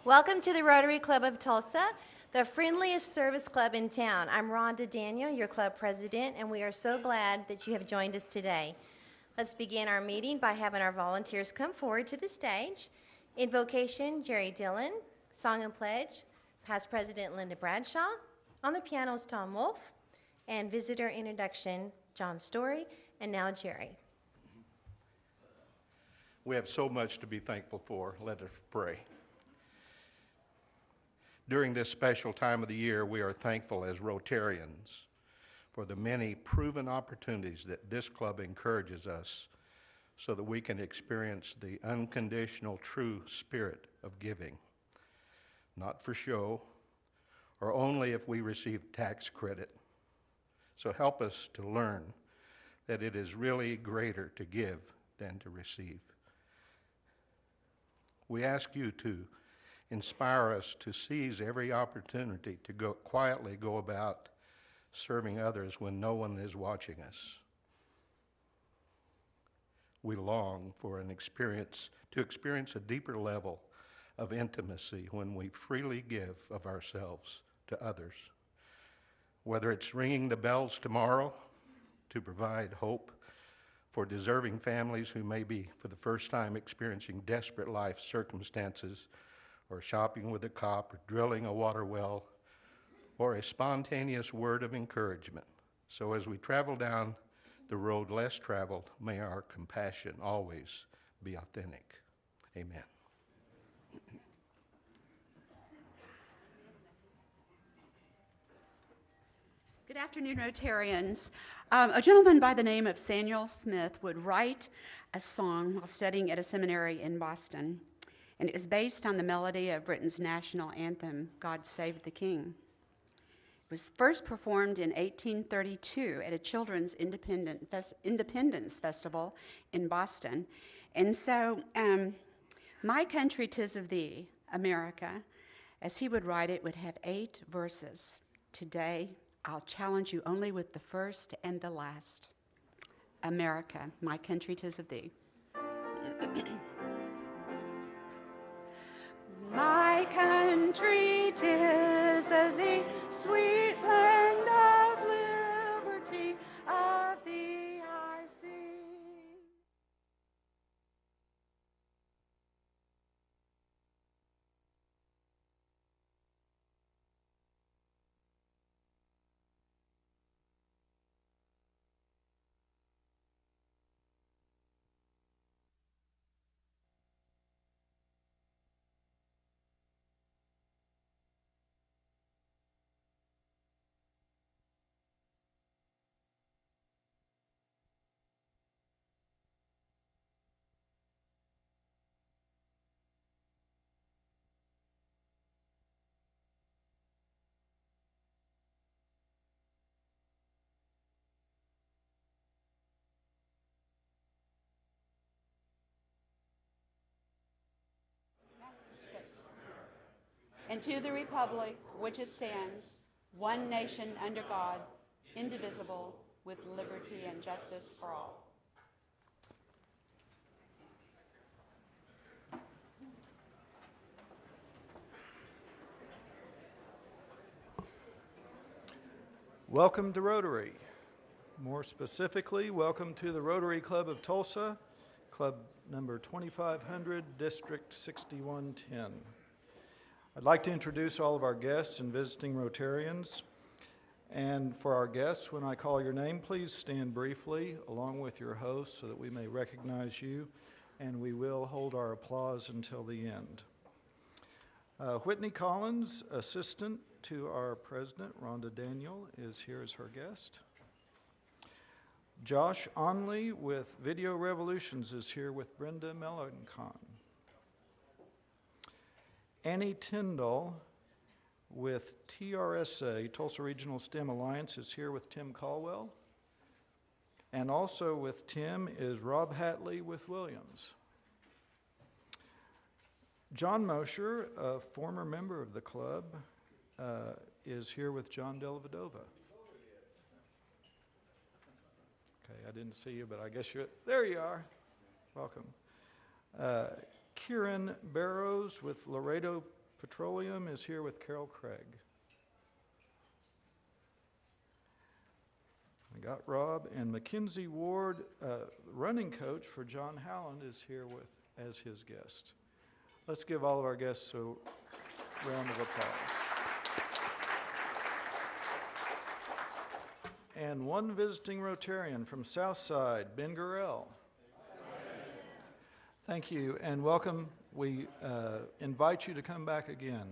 Welcome to the Rotary Club of Tulsa, the friendliest service club in town. I'm Rhonda Daniel, your club president, and we are so glad that you have joined us today. Let's begin our meeting by having our volunteers come forward to the stage. Invocation, Jerry Dillon. Song and Pledge, past President Linda Bradshaw. On the pianos, Tom Wolf. And visitor introduction, John Story. And now Jerry. We have so much to be thankful for. Let us pray. During this special time of the year, we are thankful as Rotarians for the many proven opportunities that this club encourages us so that we can experience the unconditional true spirit of giving, not for show or only if we receive tax credit. So help us to learn that it is really greater to give than to receive. We ask you to inspire us to seize every opportunity to quietly go about serving others when no one is watching us. We long for to experience a deeper level of intimacy when we freely give of ourselves to others. Whether it's ringing the bells tomorrow to provide hope for deserving families who may be for the first time experiencing desperate life circumstances, or shopping with a cop, or drilling a water well, or a spontaneous word of encouragement. So as we travel down the road less traveled, may our compassion always be authentic. Amen. Good afternoon, Rotarians. A gentleman by the name of Samuel Smith would write a song while studying at a seminary in Boston, and it is based on the melody of Britain's national anthem, God Save the King. It was first performed in 1832 at a children's independence festival in Boston. And so, my country 'tis of thee, America, as he would write it, would have 8 verses. Today, I'll challenge you only with the first and the last. America, my country 'tis of thee. My country 'tis of thee, sweet land of liberty, of thee I sing. And to the republic which it stands, one nation under God, indivisible, with liberty and justice for all. Welcome to Rotary. More specifically, welcome to the Rotary Club of Tulsa, Club number 2500, District 6110. I'd like to introduce all of our guests and visiting Rotarians. And for our guests, when I call your name, please stand briefly along with your host so that we may recognize you, and we will hold our applause until the end. Whitney Collins, assistant to our president, Rhonda Daniel, is here as her guest. Josh Onley with Video Revolutions is here with Brenda Melancon. Annie Tyndall with TRSA, Tulsa Regional STEM Alliance, is here with Tim Caldwell. And also with Tim is Rob Hatley with Williams. John Mosher, a former member of the club, is here with John Delavadova. Okay, I didn't see you, but I guess there you are. Welcome. Kieran Barrows with Laredo Petroleum is here with Carol Craig. I got Rob, and Mackenzie Ward, running coach for John Howland, is here as his guest. Let's give all of our guests a round of applause. And one visiting Rotarian from Southside, Ben Gurrell. Thank you, and welcome. We invite you to come back again.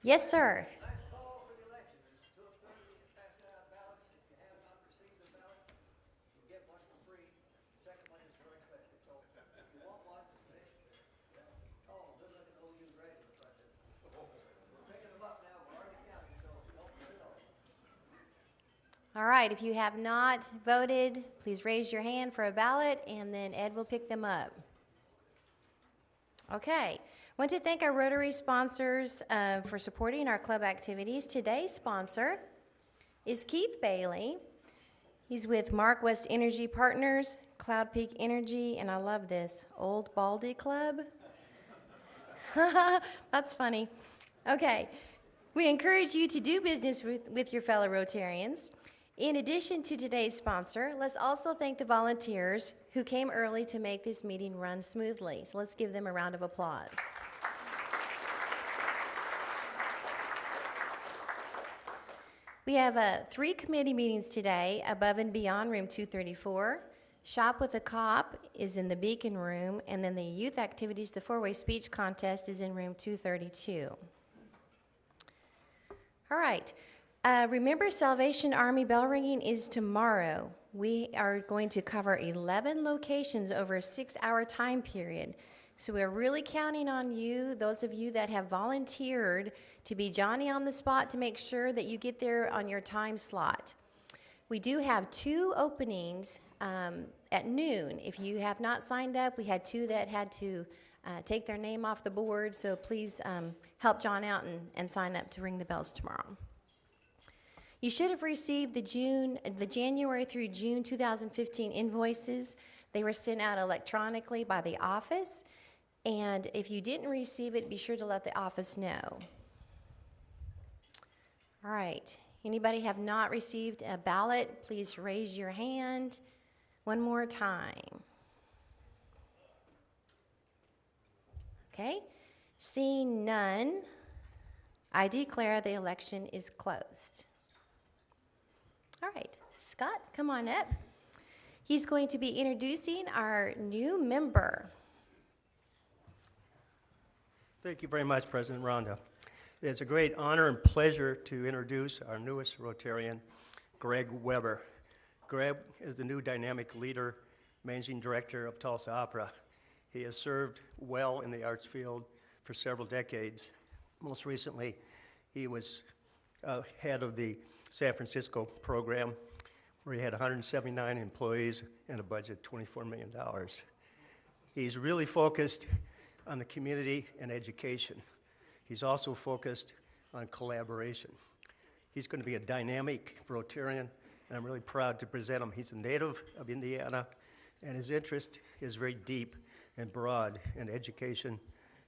Yes, sir. All right, if you have not voted, please raise your hand for a ballot, and then Ed will pick them up. Okay, I want to thank our Rotary sponsors for supporting our club activities. Today's sponsor is Keith Bailey. He's with Mark West Energy Partners, Cloud Peak Energy, and I love this, Old Baldy Club. That's funny. Okay, we encourage you to do business with your fellow Rotarians. In addition to today's sponsor, let's also thank the volunteers who came early to make this meeting run smoothly. So let's give them a round of applause. We have 3 committee meetings today, Above and Beyond, room 234. Shop with a Cop is in the Beacon room, and then the youth activities, the 4-way speech contest, is in room 232. All right. Remember, Salvation Army bell ringing is tomorrow. We are going to cover 11 locations over a 6-hour time period. So we're really counting on you, those of you that have volunteered, to be Johnny on the spot to make sure that you get there on your time slot. We do have 2 openings at noon. If you have not signed up, we had 2 that had to take their name off the board, so please help John out and sign up to ring the bells tomorrow. You should have received the January through June 2015 invoices. They were sent out electronically by the office, and if you didn't receive it, be sure to let the office know. All right, anybody have not received a ballot, please raise your hand one more time. Okay, seeing none, I declare the election is closed. All right, Scott, come on up. He's going to be introducing our new member. Thank you very much, President Rhonda. It's a great honor and pleasure to introduce our newest Rotarian, Greg Weber. Greg is the new dynamic leader, managing director of Tulsa Opera. He has served well in the arts field for several decades. Most recently, he was head of the San Francisco program, where he had 179 employees and a budget of $24 million. He's really focused on the community and education. He's also focused on collaboration. He's going to be a dynamic Rotarian, and I'm really proud to present him. He's a native of Indiana, and his interest is very deep and broad in education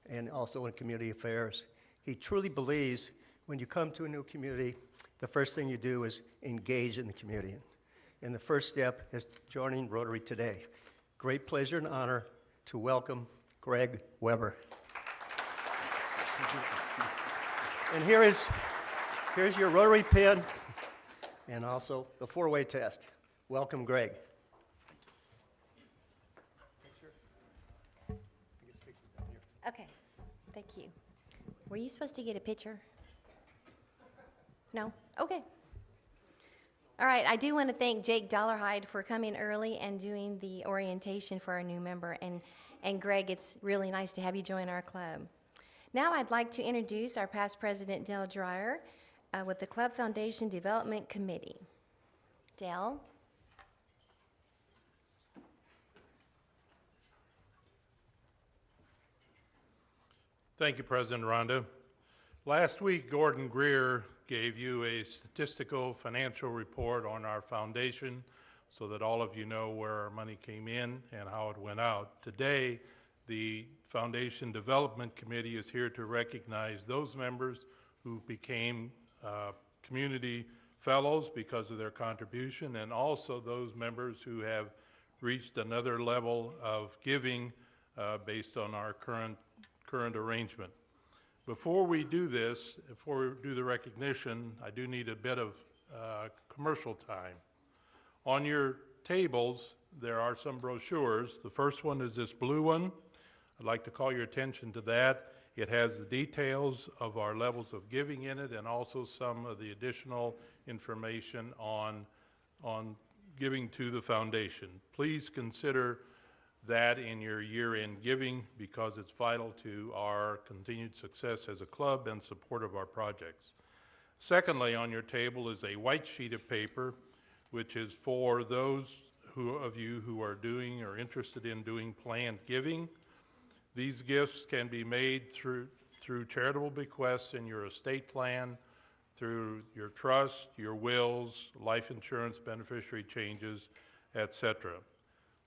and also in community affairs. He truly believes when you come to a new community, the first thing you do is engage in the community. And the first step is joining Rotary today. Great pleasure and honor to welcome Greg Weber. And here's your Rotary pin and also the 4-way test. Welcome, Greg. Okay, thank you. Were you supposed to get a picture? No? Okay. All right, I do want to thank Jake Dollarhide for coming early and doing the orientation for our new member. And Greg, it's really nice to have you join our club. Now I'd like to introduce our past president, Dale Dreyer, with the Club Foundation Development Committee. Dale? Thank you, President Rhonda. Last week, Gordon Greer gave you a statistical financial report on our foundation so that all of you know where our money came in and how it went out. Today, the Foundation Development Committee is here to recognize those members who became community fellows because of their contribution, and also those members who have reached another level of giving based on our current arrangement. Before we do this, before we do the recognition, I do need a bit of commercial time. On your tables, there are some brochures. The first one is this blue one. I'd like to call your attention to that. It has the details of our levels of giving in it, and also some of the additional information on giving to the foundation. Please consider that in your year-end giving, because it's vital to our continued success as a club and support of our projects. Secondly, on your table is a white sheet of paper, which is for those of you who are doing or interested in doing planned giving. These gifts can be made through charitable bequests in your estate plan, through your trust, your wills, life insurance, beneficiary changes, etc.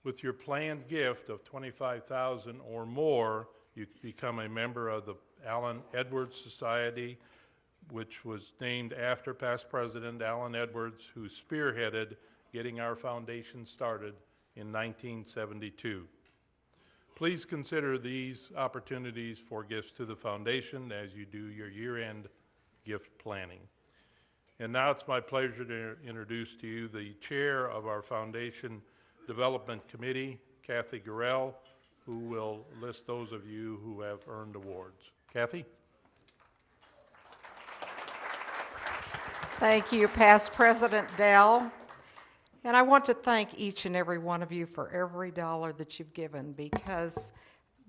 With your planned gift of $25,000 or more, you become a member of the Allen Edwards Society, which was named after past President Allen Edwards, who spearheaded getting our foundation started in 1972. Please consider these opportunities for gifts to the foundation as you do your year-end gift planning. And now it's my pleasure to introduce to you the chair of our Foundation Development Committee, Kathy Garrell, who will list those of you who have earned awards. Kathy? Thank you, Past President Dell. And I want to thank each and every one of you for every dollar that you've given, because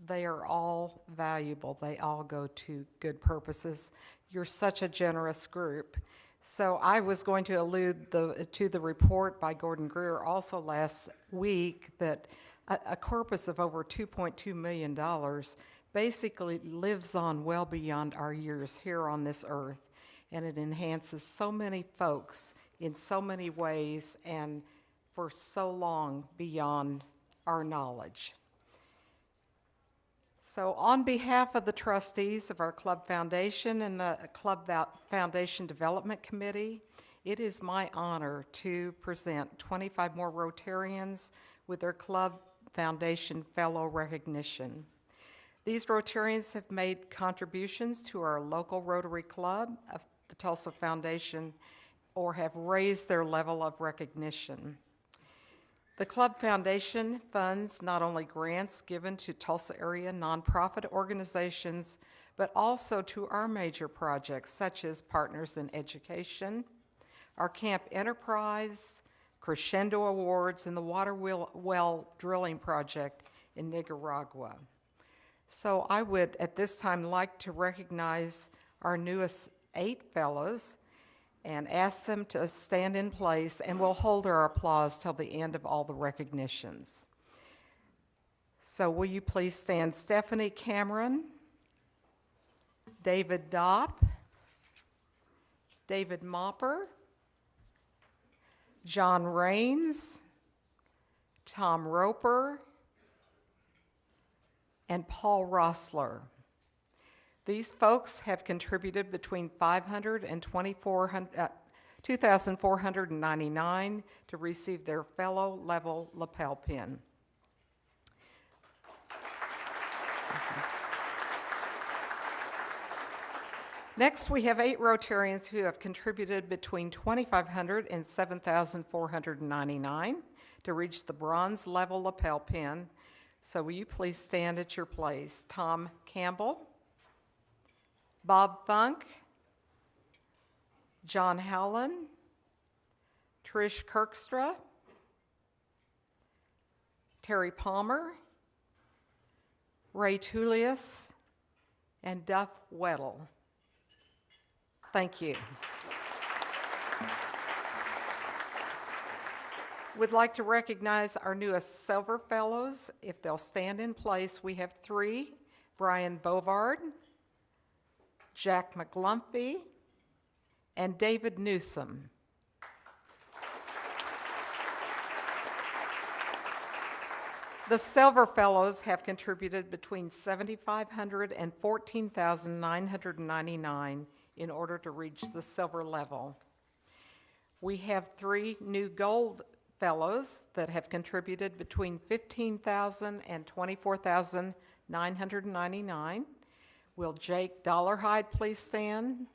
they are all valuable. They all go to good purposes. You're such a generous group. So I was going to allude to the report by Gordon Greer also last week that a corpus of over $2.2 million basically lives on well beyond our years here on this earth, and it enhances so many folks in so many ways and for so long beyond our knowledge. So on behalf of the trustees of our Club Foundation and the Club Foundation Development Committee, it is my honor to present 25 more Rotarians with their Club Foundation Fellow recognition. These Rotarians have made contributions to our local Rotary Club of the Tulsa Foundation or have raised their level of recognition. The Club Foundation funds not only grants given to Tulsa area nonprofit organizations, but also to our major projects such as Partners in Education, our Camp Enterprise, Crescendo Awards, and the Water Well Drilling Project in Nicaragua. So I would at this time like to recognize our newest 8 fellows and ask them to stand in place, and we'll hold our applause till the end of all the recognitions. So will you please stand? Stephanie Cameron, David Dopp, David Mopper, John Raines, Tom Roper, and Paul Rossler. These folks have contributed between $500 and $2,499 to receive their fellow level lapel pin. Next, we have 8 Rotarians who have contributed between $2,500 and $7,499 to reach the bronze level lapel pin. So will you please stand at your place? Tom Campbell, Bob Funk, John Howland, Trish Kirkstra, Terry Palmer, Ray Tullius, and Duff Weddle. Thank you. Would like to recognize our newest Silver Fellows. If they'll stand in place, we have 3, Brian Bovard, Jack McGlumpy, and David Newsom. The Silver Fellows have contributed between $7,500 and $14,999 in order to reach the silver level. We have 3 new Gold Fellows that have contributed between $15,000 and $24,999. Will Jake Dollarhide please stand?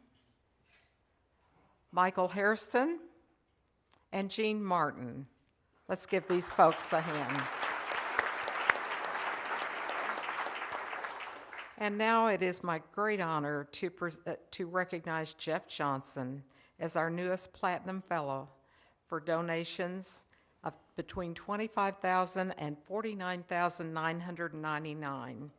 Michael Hairston and Jean Martin. Let's give these folks a hand. And now it is my great honor to recognize Jeff Johnson as our newest Platinum Fellow for donations of between $25,000 and $49,999.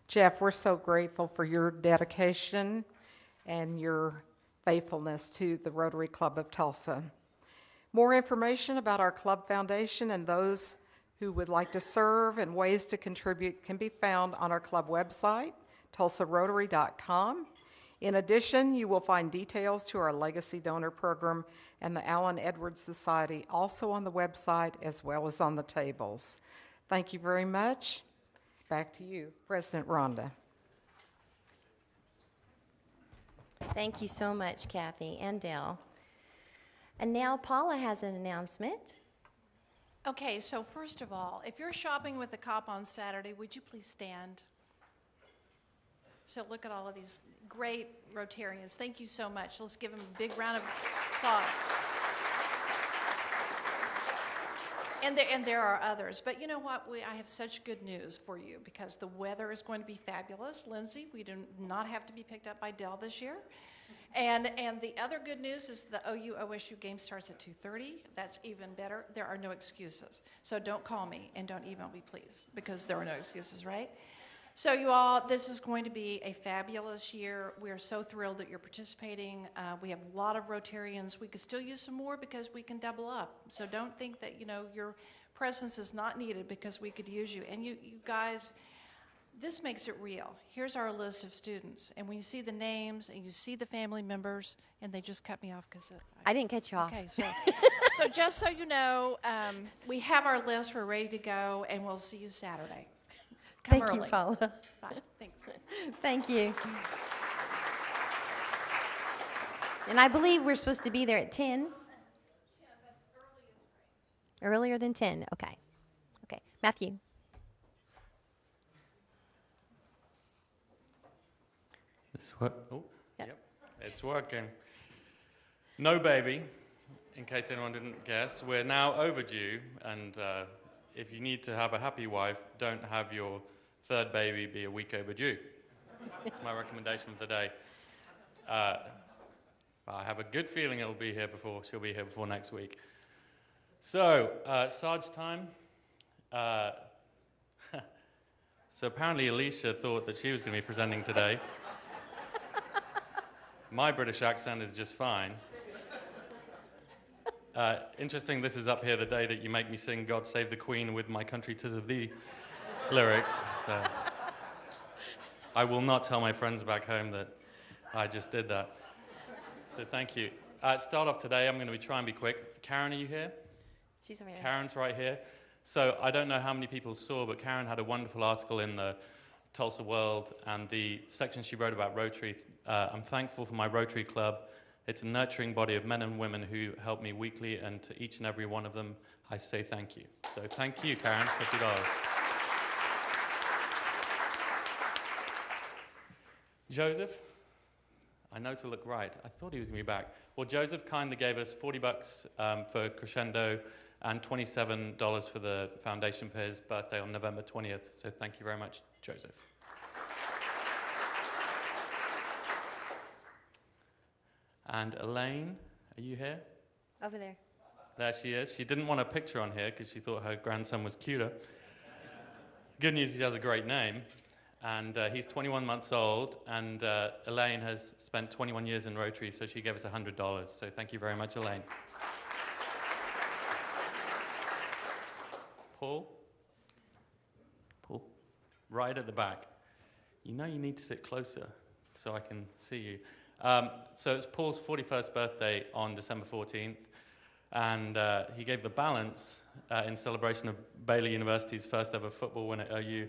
Jeff, we're so grateful for your dedication and your faithfulness to the Rotary Club of Tulsa. More information about our club foundation and those who would like to serve and ways to contribute can be found on our club website, tulsarotary.com. In addition, you will find details to our Legacy Donor Program and the Allen Edwards Society also on the website as well as on the tables. Thank you very much. Back to you, President Rhonda. Thank you so much, Kathy and Dale. And now Paula has an announcement. Okay, so first of all, if you're shopping with the cop on Saturday, would you please stand? So look at all of these great Rotarians. Thank you so much. Let's give them a big round of applause. And there are others. But you know what? I have such good news for you because the weather is going to be fabulous. Lindsay, we do not have to be picked up by Dell this year. And the other good news is the OU-OSU game starts at 2:30. That's even better. There are no excuses. So don't call me and don't email me, please, because there are no excuses, right? So you all, this is going to be a fabulous year. We are so thrilled that you're participating. We have a lot of Rotarians. We could still use some more because we can double up. So don't think that, your presence is not needed because we could use you. And you guys, this makes it real. Here's our list of students. And when you see the names and you see the family members, and they just cut me off because I didn't cut you off. Okay, so just so you know, we have our list. We're ready to go, and we'll see you Saturday. Come Thank early. you, Paula. Bye. Thanks. Thank you. And I believe we're supposed to be there at 10. Earlier than 10, okay. Okay, Matthew. It's what? Oh, Yep. yep, it's working. No baby, in case anyone didn't guess. We're now overdue, and if you need to have a happy wife, don't have your third baby be a week overdue. That's my recommendation for the day. I have a good feeling she'll be here before next week. So, Sarge time. So apparently Alicia thought that she was going to be presenting today. My British accent is just fine. Interesting, this is up here the day that you make me sing God Save the Queen with My Country 'Tis of Thee lyrics. So I will not tell my friends back home that I just did that. So thank you. Start off today, I'm going to try and be quick. Karen, are you here? She's over here. Karen's right here. So I don't know how many people saw, but Karen had a wonderful article in the Tulsa World, and the section she wrote about Rotary. I'm thankful for my Rotary Club. It's a nurturing body of men and women who help me weekly, and to each and every one of them, I say thank you. So thank you, Karen, $50. Joseph, I know to look right. I thought he was going to be back. Well, Joseph kindly gave us $40 for Crescendo and $27 for the foundation for his birthday on November 20th. So thank you very much, Joseph. And Elaine, are you here? Over there. There she is. She didn't want a picture on here because she thought her grandson was cuter. Good news, he has a great name. And he's 21 months old, and Elaine has spent 21 years in Rotary, so she gave us $100. So thank you very much, Elaine. Paul? Paul? Right at the back. You know you need to sit closer so I can see you. So it's Paul's 41st birthday on December 14th, and he gave the balance in celebration of Baylor University's first ever football win at OU.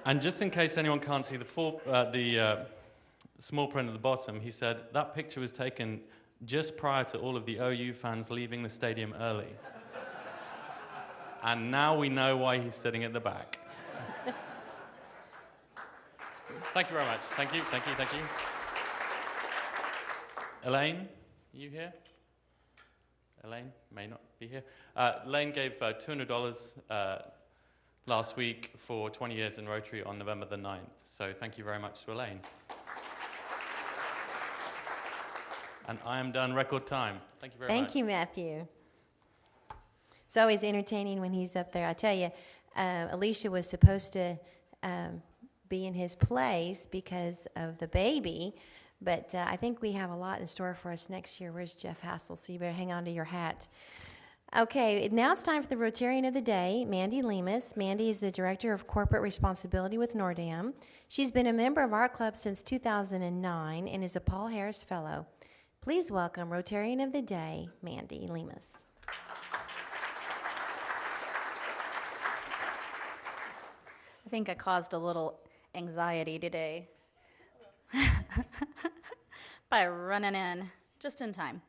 And just in case anyone can't see the small print at the bottom, he said that picture was taken just prior to all of the OU fans leaving the stadium early. And now we know why he's sitting at the back. Thank you very much. Thank you, thank you, thank you. Elaine, you here? Elaine may not be here. Elaine gave $200 last week for 20 years in Rotary on November the 9th. So thank you very much to Elaine. And I am done record time. Thank you very much. Thank you, Matthew. It's always entertaining when he's up there. I tell you, Alicia was supposed to be in his place because of the baby, but I think we have a lot in store for us next year. Where's Jeff Hassel? So you better hang on to your hat. Okay, now it's time for the Rotarian of the Day, Mandy Lemus. Mandy is the Director of Corporate Responsibility with Nordam. She's been a member of our club since 2009 and is a Paul Harris Fellow. Please welcome Rotarian of the Day, Mandy Lemus. I think I caused a little anxiety today by running in just in time.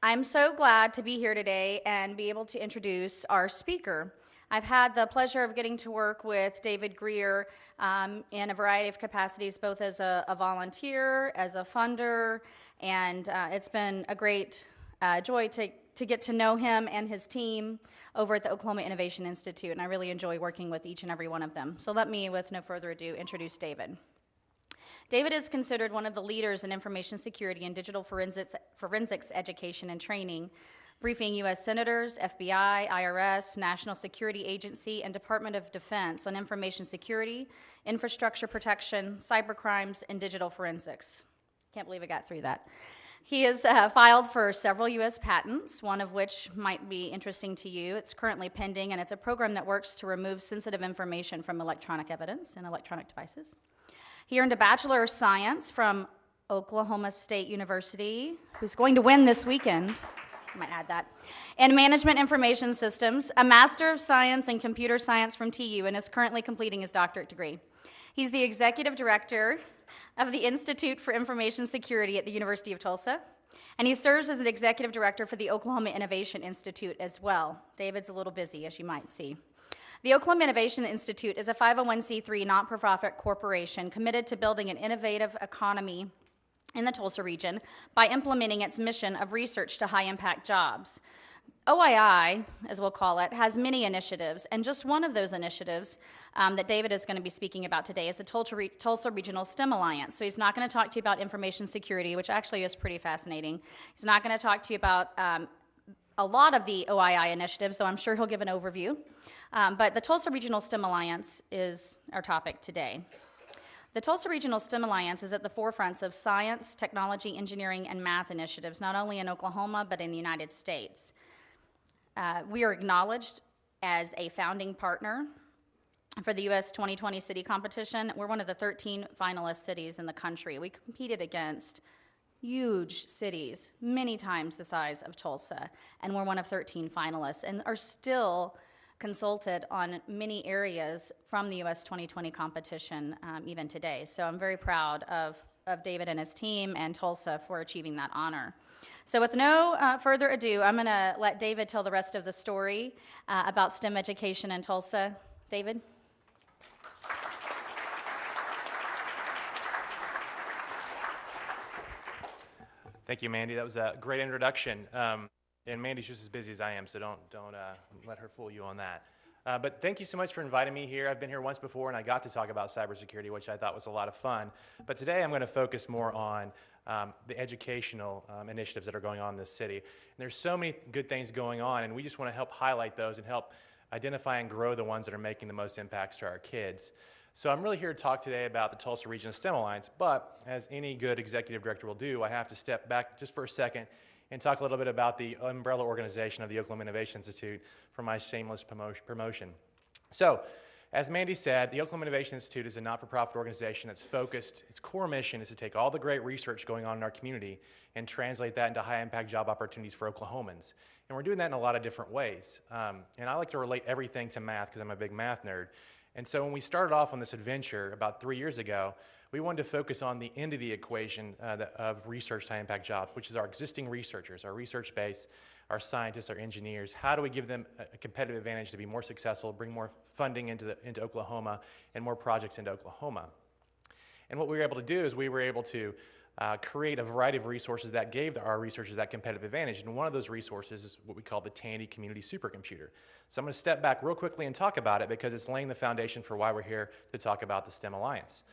I'm so glad to be here today and be able to introduce our speaker. I've had the pleasure of getting to work with David Greer in a variety of capacities, both as a volunteer, as a funder, and it's been a great joy to get to know him and his team over at the Oklahoma Innovation Institute, and I really enjoy working with each and every one of them. So let me, with no further ado, introduce David. David is considered one of the leaders in information security and digital forensics education and training, briefing U.S. senators, FBI, IRS, National Security Agency, and Department of Defense on information security, infrastructure protection, cybercrimes, and digital forensics. Can't believe I got through that. He has filed for several U.S. patents, one of which might be interesting to you. It's currently pending, and it's a program that works to remove sensitive information from electronic evidence and electronic devices. He earned a Bachelor of Science from Oklahoma State University, who's going to win this weekend. I might add that. In Management Information Systems, a Master of Science in Computer Science from TU, and is currently completing his doctorate degree. He's the Executive Director of the Institute for Information Security at the University of Tulsa, and he serves as the Executive Director for the Oklahoma Innovation Institute as well. David's a little busy, as you might see. The Oklahoma Innovation Institute is a 501c3 not-for-profit corporation committed to building an innovative economy in the Tulsa region by implementing its mission of research to high-impact jobs. OII, as we'll call it, has many initiatives, and just one of those initiatives that David is going to be speaking about today is the Tulsa Regional STEM Alliance. So he's not going to talk to you about information security, which actually is pretty fascinating. He's not going to talk to you about a lot of the OII initiatives, though I'm sure he'll give an overview. But the Tulsa Regional STEM Alliance is our topic today. The Tulsa Regional STEM Alliance is at the forefront of science, technology, engineering, and math initiatives, not only in Oklahoma, but in the United States. We are acknowledged as a founding partner for the U.S. 2020 City Competition. We're one of the 13 finalist cities in the country. We competed against huge cities, many times the size of Tulsa, and we're one of 13 finalists, and are still consulted on many areas from the U.S. 2020 competition even today. So I'm very proud of David and his team and Tulsa for achieving that honor. So with no further ado, I'm going to let David tell the rest of the story about STEM education in Tulsa. David? Thank you, Mandy. That was a great introduction. And Mandy's just as busy as I am, so don't let her fool you on that. But thank you so much for inviting me here. I've been here once before, and I got to talk about cybersecurity, which I thought was a lot of fun. But today I'm going to focus more on the educational initiatives that are going on in this city. And there's so many good things going on, and we just want to help highlight those and help identify and grow the ones that are making the most impacts to our kids. So I'm really here to talk today about the Tulsa Regional STEM Alliance, but as any good executive director will do, I have to step back just for a second and talk a little bit about the umbrella organization of the Oklahoma Innovation Institute for my shameless promotion. So, as Mandy said, the Oklahoma Innovation Institute is a not-for-profit organization that's focused, its core mission is to take all the great research going on in our community and translate that into high-impact job opportunities for Oklahomans. And we're doing that in a lot of different ways. And I like to relate everything to math because I'm a big math nerd. And so when we started off on this adventure about 3 years ago, we wanted to focus on the end of the equation of research to high-impact jobs, which is our existing researchers, our research base, our scientists, our engineers. How do we give them a competitive advantage to be more successful, bring more funding into Oklahoma and more projects into Oklahoma? And what we were able to do is we were able to create a variety of resources that gave our researchers that competitive advantage. And one of those resources is what we call the Tandy Community Supercomputer. So I'm going to step back real quickly and talk about it because it's laying the foundation for why we're here to talk about the STEM Alliance.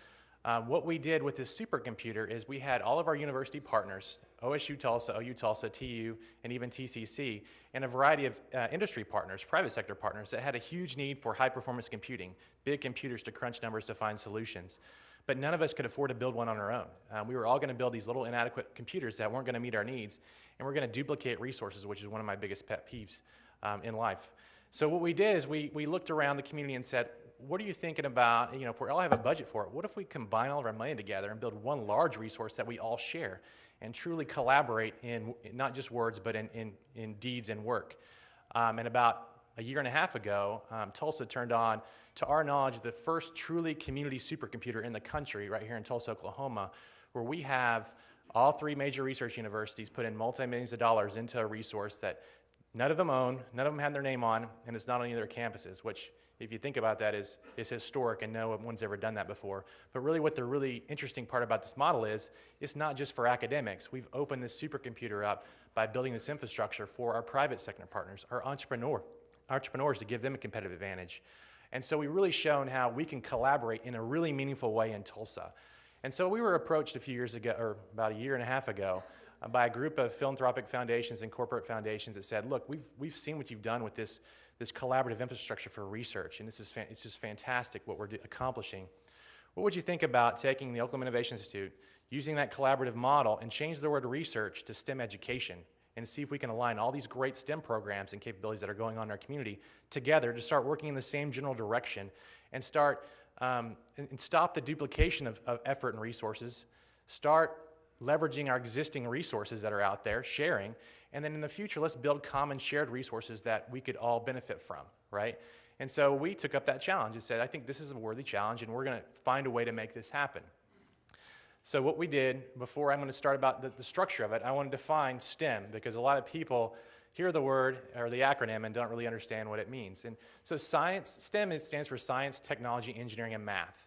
What we did with this supercomputer is we had all of our university partners, OSU Tulsa, OU Tulsa, TU, and even TCC, and a variety of industry partners, private sector partners, that had a huge need for high-performance computing, big computers to crunch numbers to find solutions. But none of us could afford to build one on our own. We were all going to build these little inadequate computers that weren't going to meet our needs, and we're going to duplicate resources, which is one of my biggest pet peeves in life. So what we did is we looked around the community and said, what are you thinking about, if we all have a budget for it, what if we combine all of our money together and build one large resource that we all share and truly collaborate in not just words, but in deeds and work? And about a year and a half ago, Tulsa turned on, to our knowledge, the first truly community supercomputer in the country right here in Tulsa, Oklahoma, where we have all three major research universities put in multi-millions of dollars into a resource that none of them own, none of them had their name on, and it's not on any of their campuses, which, if you think about that, is historic, and no one's ever done that before. But really what the really interesting part about this model is, it's not just for academics. We've opened this supercomputer up by building this infrastructure for our private sector partners, our entrepreneurs, to give them a competitive advantage. And so we've really shown how we can collaborate in a really meaningful way in Tulsa. And so we were approached a few years ago, or about a year and a half ago, by a group of philanthropic foundations and corporate foundations that said, look, we've seen what you've done with this collaborative infrastructure for research, and it's just fantastic what we're accomplishing. What would you think about taking the Oklahoma Innovation Institute, using that collaborative model, and change the word research to STEM education, and see if we can align all these great STEM programs and capabilities that are going on in our community together to start working in the same general direction and start and stop the duplication of effort and resources, start leveraging our existing resources that are out there, sharing, and then in the future, let's build common shared resources that we could all benefit from, right? And so we took up that challenge and said, I think this is a worthy challenge, and we're going to find a way to make this happen. So what we did, before I'm going to start about the structure of it, I want to define STEM, because a lot of people hear the word or the acronym and don't really understand what it means. And so STEM stands for science, technology, engineering, and math.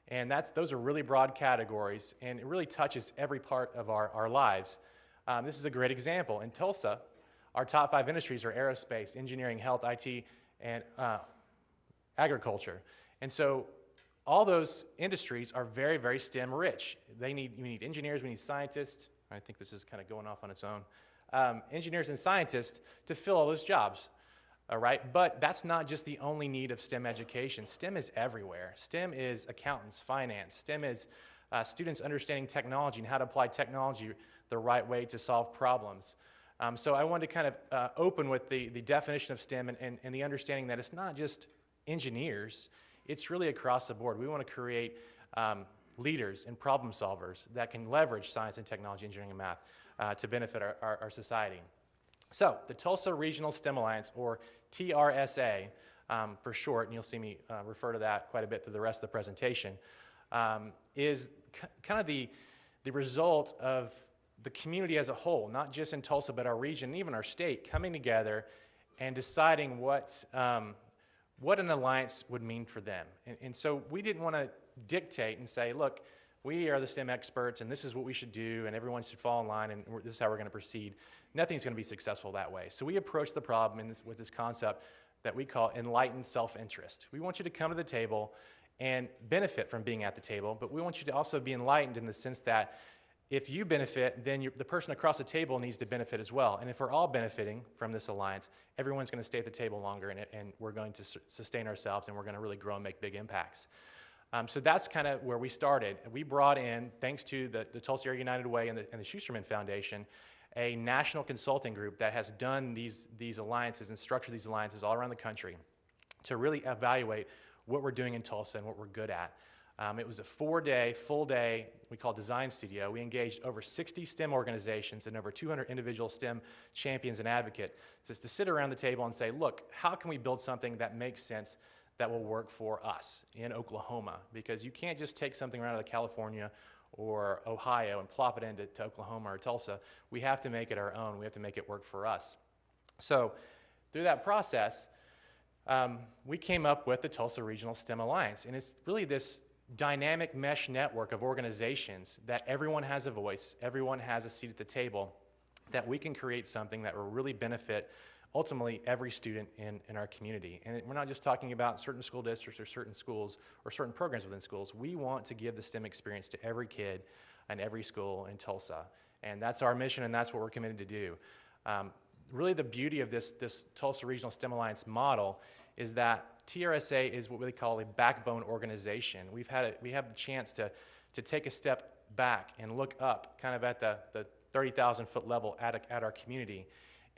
And those are really broad categories, and it really touches every part of our lives. This is a great example. In Tulsa, our top 5 industries are aerospace, engineering, health, IT, and agriculture. And so all those industries are very, very STEM rich. We need engineers, we need scientists. I think this is kind of going off on its own. Engineers and scientists to fill all those jobs. All right, but that's not just the only need of STEM education. STEM is everywhere. STEM is accountants, finance. STEM is students understanding technology and how to apply technology the right way to solve problems. So I wanted to kind of open with the definition of STEM and the understanding that it's not just engineers, it's really across the board. We want to create leaders and problem solvers that can leverage science and technology, engineering, and math to benefit our society. So the Tulsa Regional STEM Alliance, or TRSA for short, and you'll see me refer to that quite a bit through the rest of the presentation, is kind of the result of the community as a whole, not just in Tulsa, but our region and even our state, coming together and deciding what an alliance would mean for them. And so we didn't want to dictate and say, look, we are the STEM experts, and this is what we should do, and everyone should fall in line, and this is how we're going to proceed. Nothing's going to be successful that way. So we approach the problem with this concept that we call enlightened self-interest. We want you to come to the table and benefit from being at the table, but we want you to also be enlightened in the sense that if you benefit, then the person across the table needs to benefit as well. And if we're all benefiting from this alliance, everyone's going to stay at the table longer, and we're going to sustain ourselves, and we're going to really grow and make big impacts. So that's kind of where we started. We brought in, thanks to the Tulsa Area United Way and the Schusterman Foundation, a national consulting group that has done these alliances and structured these alliances all around the country to really evaluate what we're doing in Tulsa and what we're good at. It was a 4-day, full day, we call Design Studio. We engaged over 60 STEM organizations and over 200 individual STEM champions and advocates just to sit around the table and say, look, how can we build something that makes sense, that will work for us in Oklahoma? Because you can't just take something out of California or Ohio and plop it into Oklahoma or Tulsa. We have to make it our own. We have to make it work for us. So through that process, we came up with the Tulsa Regional STEM Alliance, and it's really this dynamic mesh network of organizations that everyone has a voice, everyone has a seat at the table, that we can create something that will really benefit ultimately every student in our community. And we're not just talking about certain school districts or certain schools or certain programs within schools. We want to give the STEM experience to every kid and every school in Tulsa. And that's our mission, and that's what we're committed to do. Really the beauty of this Tulsa Regional STEM Alliance model is that TRSA is what we call a backbone organization. We have the chance to take a step back and look up kind of at the 30,000 foot level at our community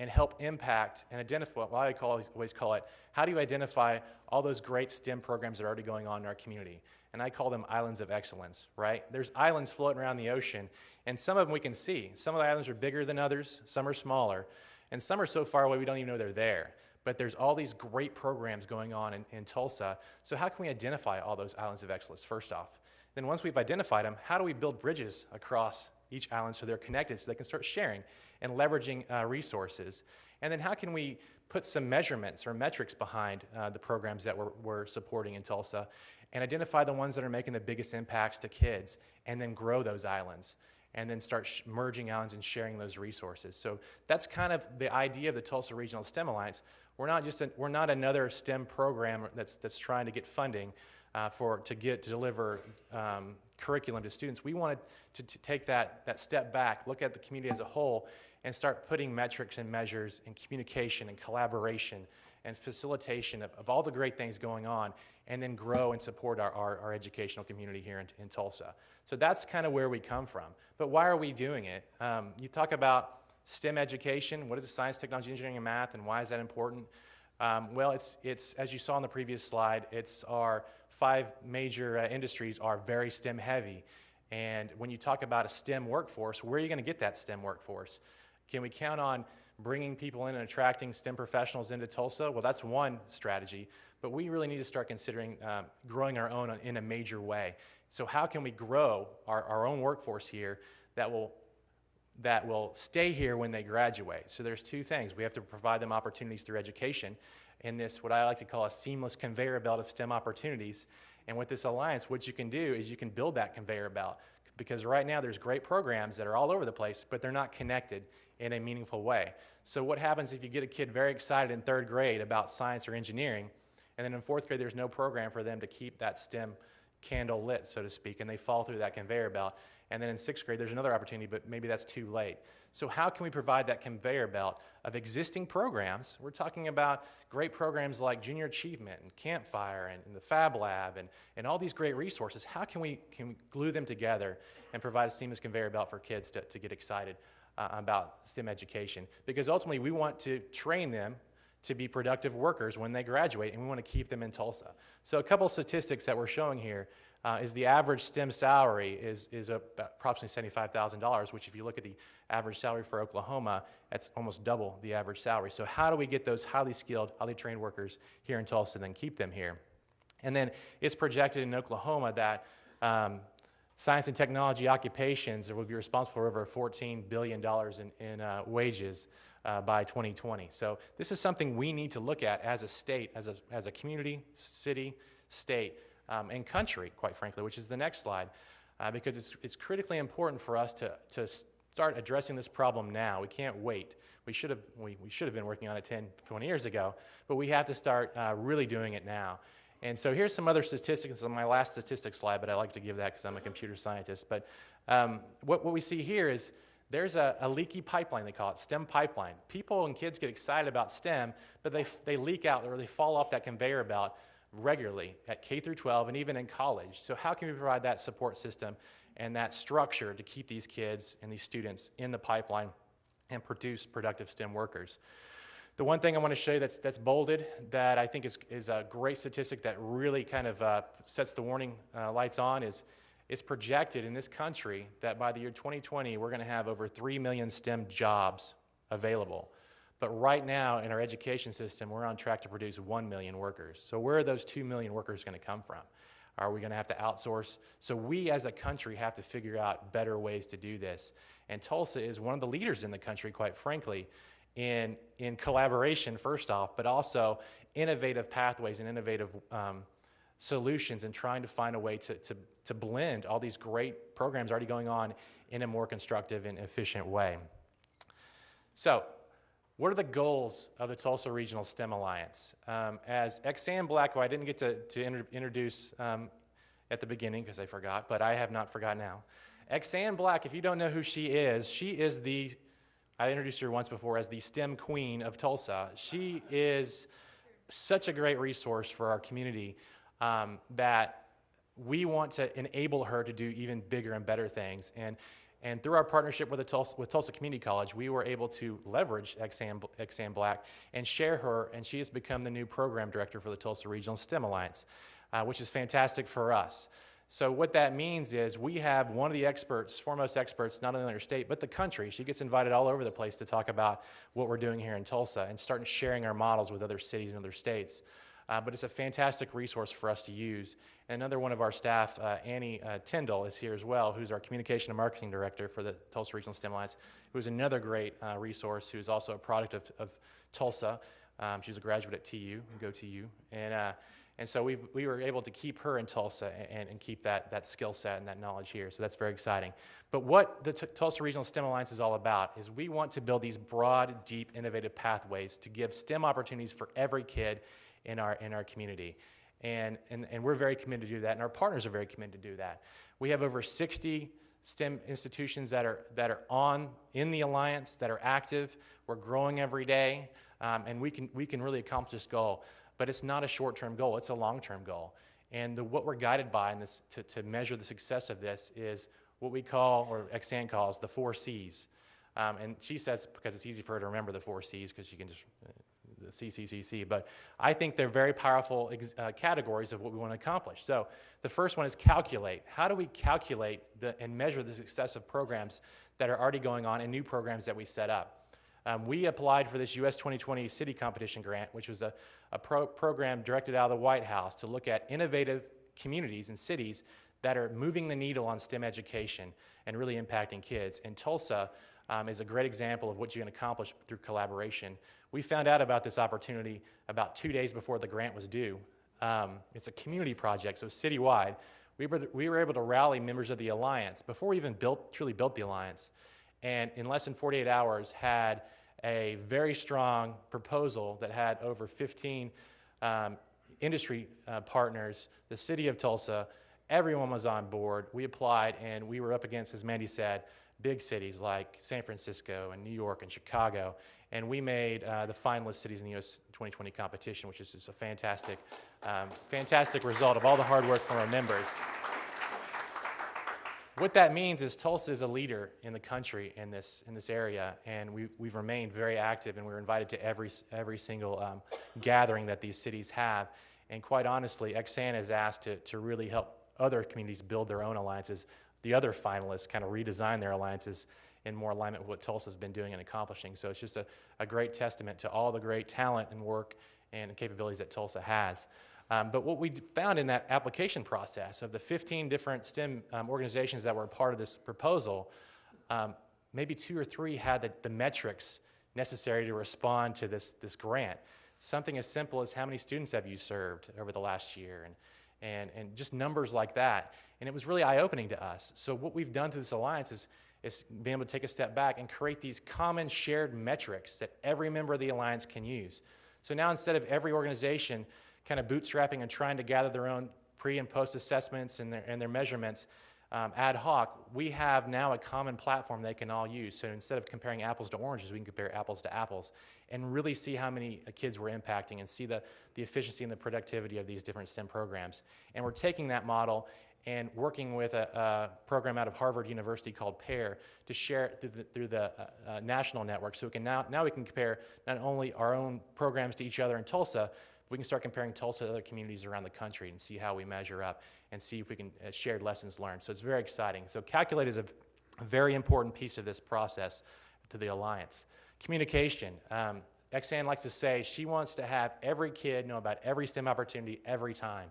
and help impact and identify, what I always call it, how do you identify all those great STEM programs that are already going on in our community? And I call them islands of excellence, right? There's islands floating around the ocean, and some of them we can see. Some of the islands are bigger than others, some are smaller, and some are so far away we don't even know they're there. But there's all these great programs going on in Tulsa. So how can we identify all those islands of excellence, first off? Then once we've identified them, how do we build bridges across each island so they're connected, so they can start sharing and leveraging resources? And then how can we put some measurements or metrics behind the programs that we're supporting in Tulsa and identify the ones that are making the biggest impacts to kids, and then grow those islands, and then start merging islands and sharing those resources. So that's kind of the idea of the Tulsa Regional STEM Alliance. We're not another STEM program that's trying to get funding to deliver curriculum to students. We wanted to take that step back, look at the community as a whole, and start putting metrics and measures and communication and collaboration and facilitation of all the great things going on, and then grow and support our educational community here in Tulsa. So that's kind of where we come from. But why are we doing it? You talk about STEM education. What is science, technology, engineering, and math, and why is that important? Well, it's as you saw on the previous slide, it's our 5 major industries are very STEM heavy. And when you talk about a STEM workforce, where are you going to get that STEM workforce? Can we count on bringing people in and attracting STEM professionals into Tulsa? Well, that's one strategy, but we really need to start considering growing our own in a major way. So how can we grow our own workforce here that will stay here when they graduate? So there's 2 things. We have to provide them opportunities through education in this, what I like to call a seamless conveyor belt of STEM opportunities. And with this alliance, what you can do is you can build that conveyor belt, because right now there's great programs that are all over the place, but they're not connected in a meaningful way. So what happens if you get a kid very excited in 3rd grade about science or engineering, and then in 4th grade there's no program for them to keep that STEM candle lit, so to speak, and they fall through that conveyor belt. And then in 6th grade, there's another opportunity, but maybe that's too late. So how can we provide that conveyor belt of existing programs? We're talking about great programs like Junior Achievement and Campfire and the Fab Lab and all these great resources. How can we glue them together and provide a seamless conveyor belt for kids to get excited about STEM education? Because ultimately, we want to train them to be productive workers when they graduate, and we want to keep them in Tulsa. So a couple statistics that we're showing here is the average STEM salary is approximately $75,000, which if you look at the average salary for Oklahoma, that's almost double the average salary. So how do we get those highly skilled, highly trained workers here in Tulsa and then keep them here? And then it's projected in Oklahoma that science and technology occupations will be responsible for over $14 billion in wages by 2020. So this is something we need to look at as a state, as a community, city, state, and country, quite frankly, which is the next slide, because it's critically important for us to start addressing this problem now. We can't wait. We should have been working on it 10, 20 years ago, but we have to start really doing it now. And so here's some other statistics on my last statistics slide, but I like to give that because I'm a computer scientist. But What we see here is there's a leaky pipeline, they call it, STEM pipeline. People and kids get excited about STEM, but they leak out or they fall off that conveyor belt regularly at K through 12 and even in college. So how can we provide that support system and that structure to keep these kids and these students in the pipeline and produce productive STEM workers? The one thing I want to show you that's bolded that I think is a great statistic that really kind of sets the warning lights on is it's projected in this country that by the year 2020, we're going to have over 3 million STEM jobs available. But right now in our education system, we're on track to produce 1 million workers. So where are those 2 million workers going to come from? Are we going to have to outsource? So we as a country have to figure out better ways to do this. And Tulsa is one of the leaders in the country, quite frankly, in collaboration, first off, but also innovative pathways and innovative solutions and trying to find a way to blend all these great programs already going on in a more constructive and efficient way. So, what are the goals of the Tulsa Regional STEM Alliance? As Exanne Black, who I didn't get to introduce at the beginning because I forgot, but I have not forgotten now. Exanne Black, if you don't know who she is the, I introduced her once before as the STEM queen of Tulsa. She is such a great resource for our community that we want to enable her to do even bigger and better things. And through our partnership with Tulsa Community College, we were able to leverage Exanne Black and share her, and she has become the new program director for the Tulsa Regional STEM Alliance, which is fantastic for us. So what that means is we have one of the experts, foremost experts, not only in our state, but the country. She gets invited all over the place to talk about what we're doing here in Tulsa and starting sharing our models with other cities and other states. But it's a fantastic resource for us to use. And another one of our staff, Annie Tyndall, is here as well, who's our Communication and Marketing Director for the Tulsa Regional STEM Alliance, who is another great resource, who's also a product of Tulsa. She's a graduate at TU, go TU. And so we were able to keep her in Tulsa and keep that skill set and that knowledge here. So that's very exciting. But what the Tulsa Regional STEM Alliance is all about is we want to build these broad, deep, innovative pathways to give STEM opportunities for every kid in our community. And we're very committed to do that, and our partners are very committed to do that. We have over 60 STEM institutions that are in the Alliance, that are active. We're growing every day, and we can really accomplish this goal. But it's not a short-term goal, it's a long-term goal. And what we're guided by in this to measure the success of this is what we call, or Exanne calls, the 4 C's. And she says, because it's easy for her to remember the 4 C's, because she can just C, but I think they're very powerful categories of what we want to accomplish. So the first one is calculate. How do we calculate and measure the success of programs that are already going on and new programs that we set up? We applied for this US 2020 City Competition Grant, which was a program directed out of the White House to look at innovative communities and cities that are moving the needle on STEM education and really impacting kids. And Tulsa is a great example of what you can accomplish through collaboration. We found out about this opportunity about 2 days before the grant was due. It's a community project, so citywide. We were able to rally members of the Alliance before we even truly built the Alliance, and in less than 48 hours had a very strong proposal that had over 15 industry partners, the city of Tulsa. Everyone was on board. We applied, and we were up against, as Mandy said, big cities like San Francisco and New York and Chicago, and we made the finalist cities in the US 2020 competition, which is just a fantastic result of all the hard work from our members. What that means is Tulsa is a leader in the country in this area, and we've remained very active, and we're invited to every single gathering that these cities have. And quite honestly, Exanne is asked to really help other communities build their own alliances. The other finalists kind of redesign their alliances in more alignment with what Tulsa's been doing and accomplishing. So it's just a great testament to all the great talent and work and capabilities that Tulsa has. But what we found in that application process of the 15 different STEM organizations that were a part of this proposal, maybe 2 or 3 had the metrics necessary to respond to this grant. Something as simple as how many students have you served over the last year, and just numbers like that. And it was really eye-opening to us. So what we've done through this alliance is being able to take a step back and create these common shared metrics that every member of the alliance can use. So now instead of every organization kind of bootstrapping and trying to gather their own pre and post assessments and their measurements, ad hoc, we have now a common platform they can all use. So instead of comparing apples to oranges, we can compare apples to apples and really see how many kids we're impacting and see the efficiency and the productivity of these different STEM programs. And we're taking that model and working with a program out of Harvard University called PAIR to share it through the national network. So we can now we can compare not only our own programs to each other in Tulsa, we can start comparing Tulsa to other communities around the country and see how we measure up and see if we can share lessons learned. So it's very exciting. So Calculate is a very important piece of this process to the Alliance. Communication. Xanne likes to say she wants to have every kid know about every STEM opportunity every time.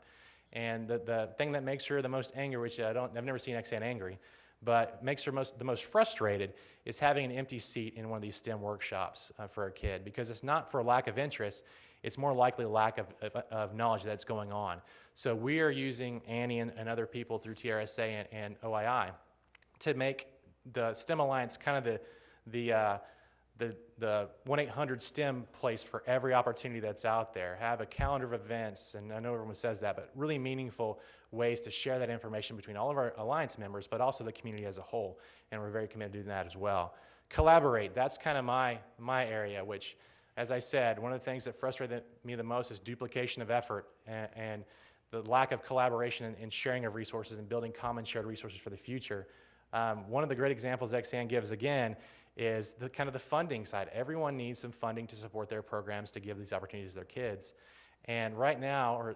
And the thing that makes her the most angry, which I've never seen Xanne angry, but makes her the most frustrated is having an empty seat in one of these STEM workshops for a kid, because it's not for lack of interest, it's more likely a lack of knowledge that's going on. So we are using Annie and other people through TRSA and OII to make the STEM Alliance kind of the 1-800-STEM place for every opportunity that's out there. Have a calendar of events, and I know everyone says that, but really meaningful ways to share that information between all of our Alliance members, but also the community as a whole, and we're very committed to doing that as well. Collaborate, that's kind of my area, which, as I said, one of the things that frustrated me the most is duplication of effort and the lack of collaboration and sharing of resources and building common shared resources for the future. One of the great examples Xanne gives, again, is the kind of the funding side. Everyone needs some funding to support their programs to give these opportunities to their kids. And right now, or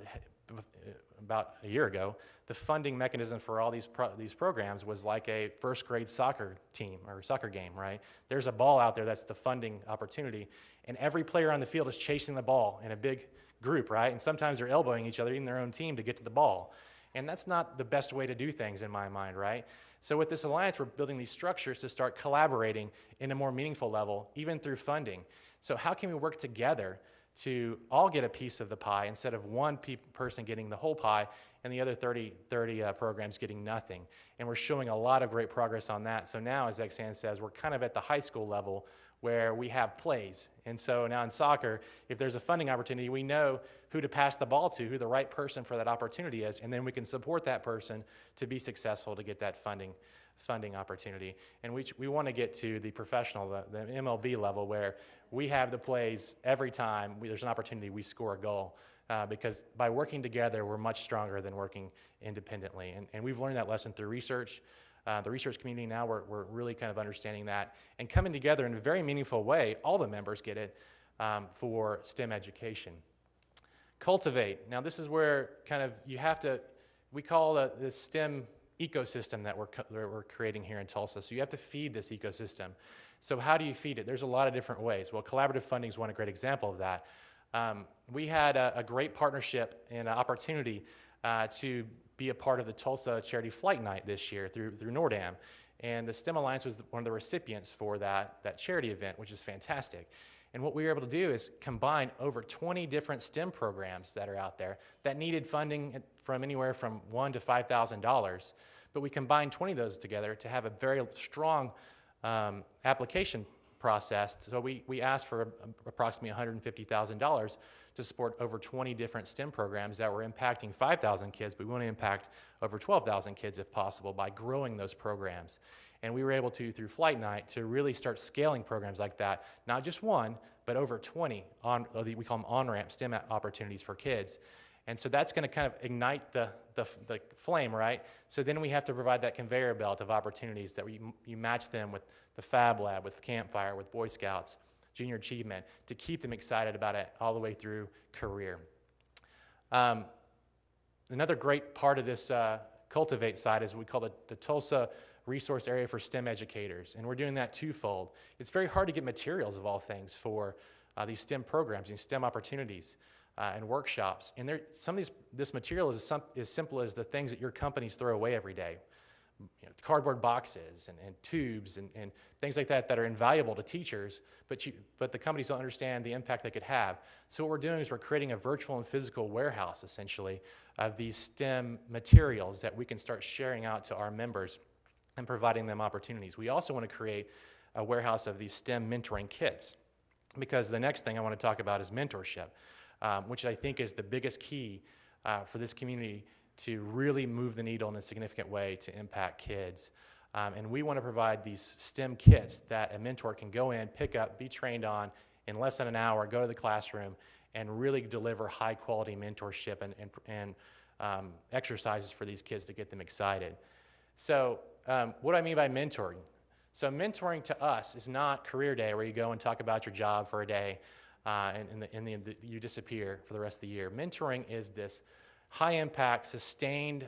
about a year ago, the funding mechanism for all these programs was like a first grade soccer team or soccer game, right? There's a ball out there that's the funding opportunity, and every player on the field is chasing the ball in a big group, right? And sometimes they're elbowing each other, even their own team, to get to the ball. And that's not the best way to do things in my mind, right? So with this alliance, we're building these structures to start collaborating in a more meaningful level, even through funding. So how can we work together to all get a piece of the pie instead of one person getting the whole pie and the other 30 programs getting nothing? And we're showing a lot of great progress on that. So now, as Xanne says, we're kind of at the high school level where we have plays. And so now in soccer, if there's a funding opportunity, we know who to pass the ball to, who the right person for that opportunity is, and then we can support that person to be successful to get that funding opportunity. And we want to get to the professional, the MLB level, where we have the plays every time there's an opportunity, we score a goal. Because by working together, we're much stronger than working independently. And we've learned that lesson through research. The research community now, we're really kind of understanding that and coming together in a very meaningful way. All the members get it for STEM education. Cultivate. Now this is where kind of you have to, we call the STEM ecosystem that we're creating here in Tulsa. So you have to feed this ecosystem. So how do you feed it? There's a lot of different ways. Well, collaborative funding is one great example of that. We had a great partnership and an opportunity to be a part of the Tulsa Charity Flight Night this year through NORDAM. And the STEM Alliance was one of the recipients for that charity event, which is fantastic. And what we were able to do is combine over 20 different STEM programs that are out there that needed funding from anywhere from $1,000 to $5,000. But we combined 20 of those together to have a very strong application process. So we asked for approximately $150,000 to support over 20 different STEM programs that were impacting 5,000 kids, but we want to impact over 12,000 kids if possible by growing those programs. And we were able to, through Flight Night, to really start scaling programs like that, not just one, but over 20, we call them on-ramp STEM opportunities for kids. And so that's going to kind of ignite the flame, right? So then we have to provide that conveyor belt of opportunities that you match them with the Fab Lab, with Campfire, with Boy Scouts, Junior Achievement, to keep them excited about it all the way through career. Another great part of this Cultivate side is what we call the Tulsa Resource Area for STEM Educators, and we're doing that twofold. It's very hard to get materials of all things for these STEM programs, these STEM opportunities. And workshops, and some of this material is as simple as the things that your companies throw away every day, cardboard boxes and tubes and things like that are invaluable to teachers, but the companies don't understand the impact they could have. So what we're doing is we're creating a virtual and physical warehouse, essentially, of these STEM materials that we can start sharing out to our members and providing them opportunities. We also want to create a warehouse of these STEM mentoring kits, because the next thing I want to talk about is mentorship. Which I think is the biggest key for this community to really move the needle in a significant way to impact kids. And we want to provide these STEM kits that a mentor can go in, pick up, be trained on in less than an hour, go to the classroom, and really deliver high-quality mentorship and exercises for these kids to get them excited. So what do I mean by mentoring? So mentoring to us is not career day where you go and talk about your job for a day and you disappear for the rest of the year. Mentoring is this high-impact, sustained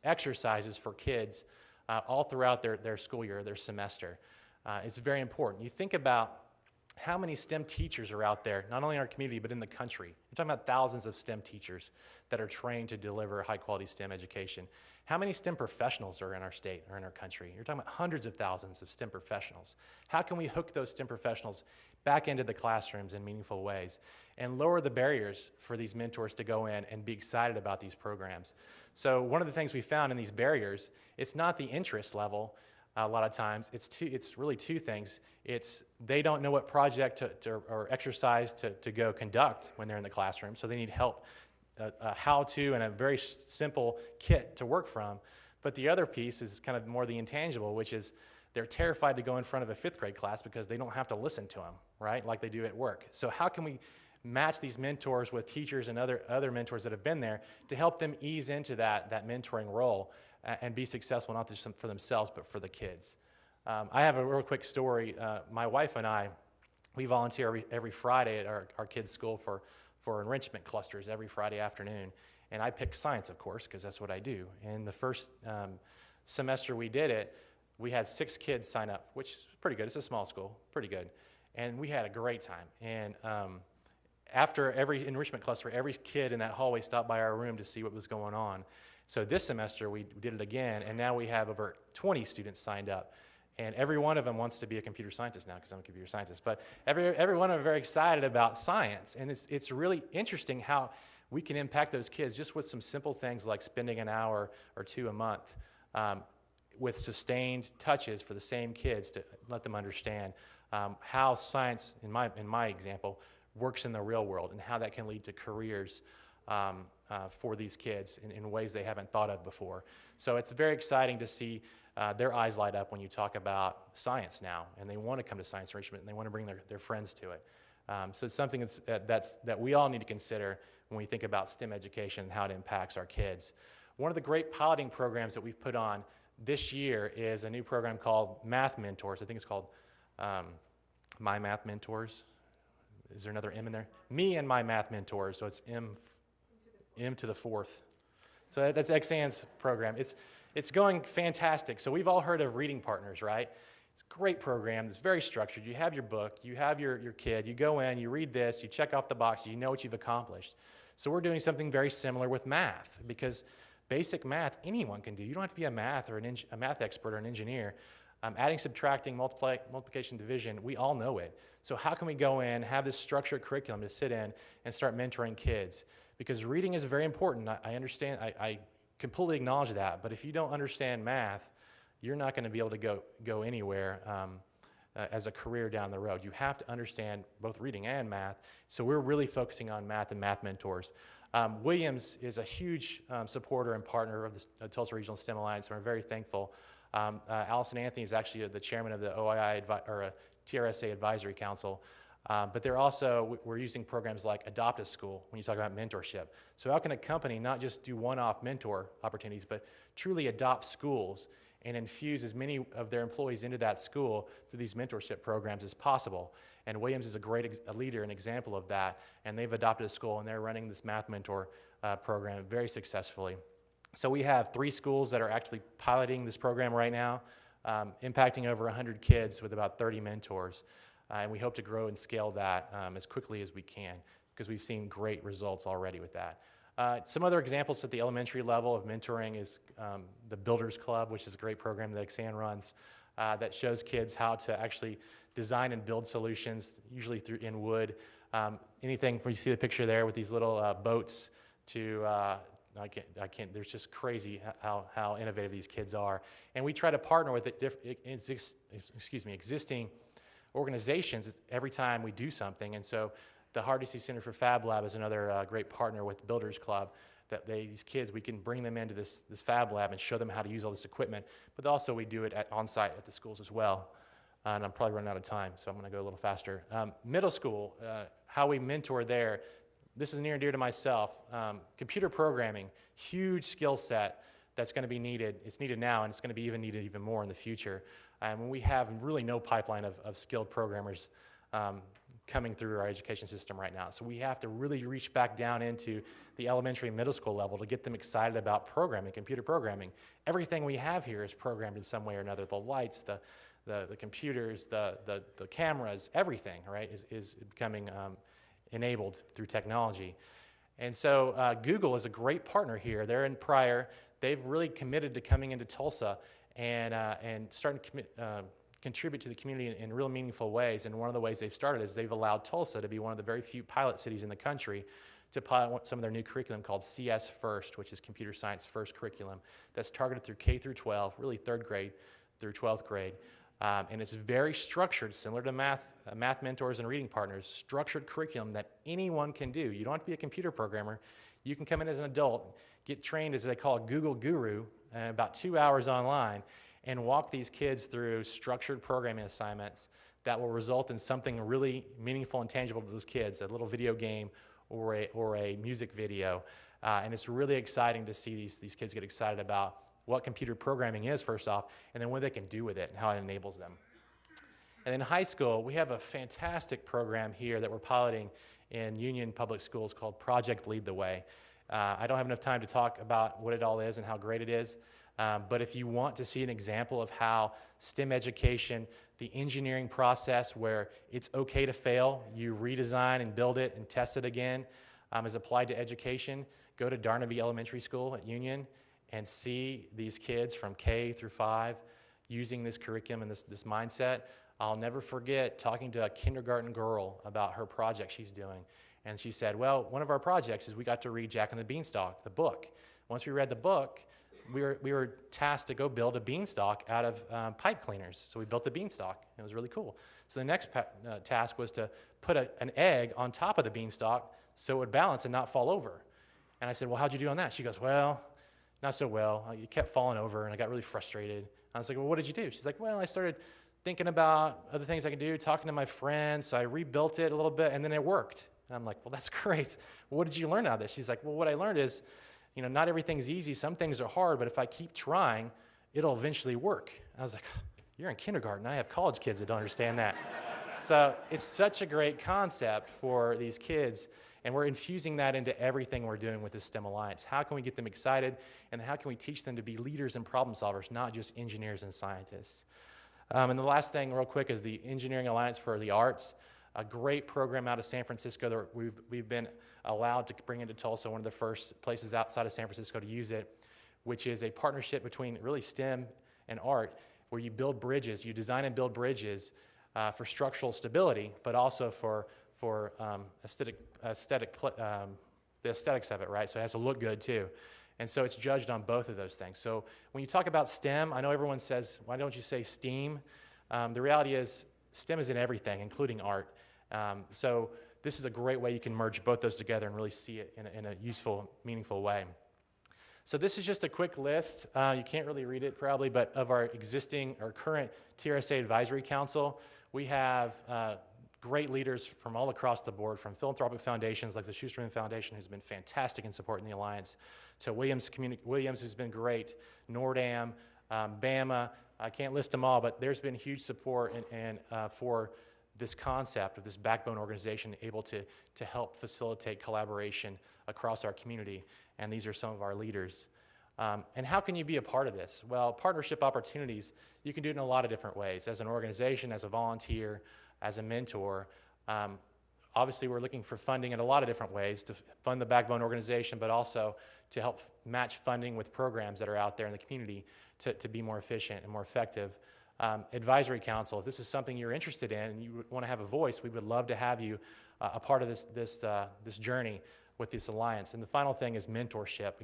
exercises for kids all throughout their school year, their semester. It's very important. You think about how many STEM teachers are out there, not only in our community, but in the country. You're talking about thousands of STEM teachers that are trained to deliver high-quality STEM education. How many STEM professionals are in our state or in our country? You're talking about hundreds of thousands of STEM professionals. How can we hook those STEM professionals back into the classrooms in meaningful ways and lower the barriers for these mentors to go in and be excited about these programs? So one of the things we found in these barriers, it's not the interest level. A lot of times, it's really two things. It's they don't know what project or exercise to go conduct when they're in the classroom, so they need help, how-to and a very simple kit to work from. But the other piece is kind of more the intangible, which is they're terrified to go in front of a fifth grade class because they don't have to listen to them, right, like they do at work. So how can we match these mentors with teachers and other mentors that have been there to help them ease into that mentoring role and be successful, not just for themselves, but for the kids. I have a real quick story. My wife and I, we volunteer every Friday at our kids' school for enrichment clusters every Friday afternoon. And I pick science, of course, because that's what I do. And the first semester we did it, we had 6 kids sign up, which is pretty good. It's a small school, pretty good. And we had a great time. And after every enrichment cluster, every kid in that hallway stopped by our room to see what was going on. So this semester, we did it again, and now we have over 20 students signed up. And every one of them wants to be a computer scientist now, because I'm a computer scientist. But every one of them are very excited about science. And it's really interesting how we can impact those kids just with some simple things like spending an hour or 2 a month with sustained touches for the same kids to let them understand how science, in my example, works in the real world and how that can lead to careers for these kids in ways they haven't thought of before. So it's very exciting to see their eyes light up when you talk about science now, and they want to come to science enrichment, and they want to bring their friends to it. So it's something that we all need to consider when we think about STEM education and how it impacts our kids. One of the great piloting programs that we've put on this year is a new program called Math Mentors. I think it's called My Math Mentors. Is there another M in there? Me and My Math Mentors, so it's M to the 4th. So that's Xan's program. It's going fantastic. So we've all heard of Reading Partners, right? It's a great program. It's very structured. You have your book. You have your kid. You go in. You read this. You check off the box. You know what you've accomplished. So we're doing something very similar with math, because basic math anyone can do. You don't have to be a math or a math expert or an engineer. Adding, subtracting, multiplication, division, we all know it. So how can we go in, have this structured curriculum to sit in and start mentoring kids? Because reading is very important. I understand, I completely acknowledge that. But if you don't understand math, you're not going to be able to go anywhere as a career down the road. You have to understand both reading and math. So we're really focusing on math and math mentors. Williams is a huge supporter and partner of the Tulsa Regional STEM Alliance, and we're very thankful. Allison Anthony is actually the chairman of the TRSA Advisory Council. But we're using programs like Adopt a School when you talk about mentorship. So how can a company not just do one-off mentor opportunities, but truly adopt schools and infuse as many of their employees into that school through these mentorship programs as possible? And Williams is a great leader and example of that. And they've adopted a school, and they're running this math mentor program very successfully. So we have 3 schools that are actually piloting this program right now, impacting over 100 kids with about 30 mentors. And we hope to grow and scale that as quickly as we can, because we've seen great results already with that. Some other examples at the elementary level of mentoring is the Builders Club, which is a great program that Xan runs, that shows kids how to actually design and build solutions, usually in wood. Anything from, you see the picture there with these little boats to, there's just crazy how innovative these kids are. And we try to partner with existing organizations every time we do something. And so the Hardesty Center for Fab Lab is another great partner with the Builders Club that these kids, we can bring them into this fab lab and show them how to use all this equipment, but also we do it on-site at the schools as well. And I'm probably running out of time, so I'm going to go a little faster. Middle school, how we mentor there, this is near and dear to myself. Computer programming, huge skill set that's going to be needed. It's needed now, and it's going to be needed even more in the future. And we have really no pipeline of skilled programmers coming through our education system right now. So we have to really reach back down into the elementary and middle school level to get them excited about programming, computer programming. Everything we have here is programmed in some way or another. The lights, the computers, the cameras, everything, right, is becoming enabled through technology. And so Google is a great partner here. They're in Pryor. They've really committed to coming into Tulsa and starting to contribute to the community in real meaningful ways. And one of the ways they've started is they've allowed Tulsa to be one of the very few pilot cities in the country to pilot some of their new curriculum called CS First, which is Computer Science First curriculum that's targeted through K through 12, really 3rd grade through 12th grade. And it's very structured, similar to math mentors and reading partners, structured curriculum that anyone can do. You don't have to be a computer programmer. You can come in as an adult, get trained as they call a Google guru, about 2 hours online, and walk these kids through structured programming assignments that will result in something really meaningful and tangible to those kids, a little video game or a music video. And it's really exciting to see these kids get excited about what computer programming is, first off, and then what they can do with it and how it enables them. And in high school, we have a fantastic program here that we're piloting in Union Public Schools called Project Lead the Way. I don't have enough time to talk about what it all is and how great it is, but if you want to see an example of how STEM education, the engineering process where it's okay to fail, you redesign and build it and test it again, is applied to education, go to Darnaby Elementary School at Union and see these kids from K through 5 using this curriculum and this mindset. I'll never forget talking to a kindergarten girl about her project she's doing. And she said, well, one of our projects is we got to read Jack and the Beanstalk, the book. Once we read the book, we were tasked to go build a beanstalk out of pipe cleaners. So we built a beanstalk. It was really cool. So the next task was to put an egg on top of the beanstalk so it would balance and not fall over. And I said, well, how'd you do on that? She goes, well, not so well. You kept falling over, and I got really frustrated. I was like, well, what did you do? She's like, well, I started thinking about other things I can do, talking to my friends, so I rebuilt it a little bit, and then it worked. And I'm like, well, that's great. Well, what did you learn out of this? She's like, well, what I learned is, not everything's easy. Some things are hard, but if I keep trying, it'll eventually work. I was like, you're in kindergarten. I have college kids that don't understand that. So it's such a great concept for these kids, and we're infusing that into everything we're doing with this STEM Alliance. How can we get them excited, and how can we teach them to be leaders and problem solvers, not just engineers and scientists? And the last thing real quick is the Engineering Alliance for the Arts, a great program out of San Francisco that we've been allowed to bring into Tulsa, one of the first places outside of San Francisco to use it, which is a partnership between really STEM and art, where you build bridges, you design and build bridges for structural stability, but also for the aesthetics of it, right? So it has to look good too. And so it's judged on both of those things. So when you talk about STEM, I know everyone says, why don't you say STEAM? The reality is STEM is in everything, including art. So this is a great way you can merge both those together and really see it in a useful, meaningful way. So this is just a quick list. You can't really read it probably, but of our current TRSA Advisory Council, we have great leaders from all across the board, from philanthropic foundations like the Schusterman Foundation, who's been fantastic in supporting the Alliance, to Williams, who's been great, Nordam, Bama. I can't list them all, but there's been huge support for this concept of this backbone organization able to help facilitate collaboration across our community, and these are some of our leaders. And how can you be a part of this? Well, partnership opportunities, you can do it in a lot of different ways, as an organization, as a volunteer, as a mentor. Obviously, we're looking for funding in a lot of different ways to fund the backbone organization, but also to help match funding with programs that are out there in the community to be more efficient and more effective. Advisory Council, if this is something you're interested in and you want to have a voice, we would love to have you a part of this journey with this alliance. And the final thing is mentorship.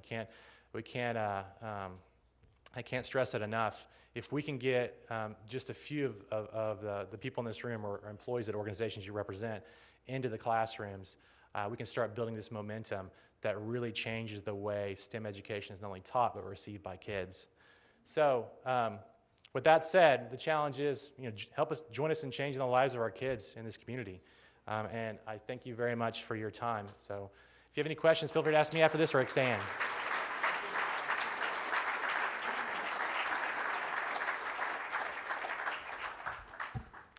I can't stress it enough. If we can get just a few of the people in this room or employees at organizations you represent into the classrooms, we can start building this momentum that really changes the way STEM education is not only taught but received by kids. So with that said, the challenge is, join us in changing the lives of our kids in this community. And I thank you very much for your time. So if you have any questions, feel free to ask me after this or Xan.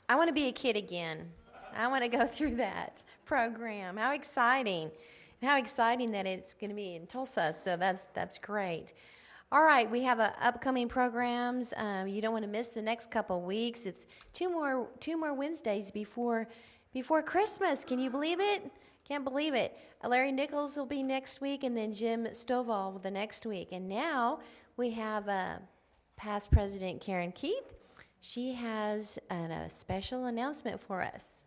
I want to be a kid again. I want to go through that program. How exciting. And how exciting that it's going to be in Tulsa. So that's great. All right, we have upcoming programs. You don't want to miss the next couple weeks. It's two more Wednesdays before Christmas. Can you believe it? Can't believe it. Larry Nichols will be next week, and then Jim Stovall the next week. And now we have past President Karen Keith. She has a special announcement for us.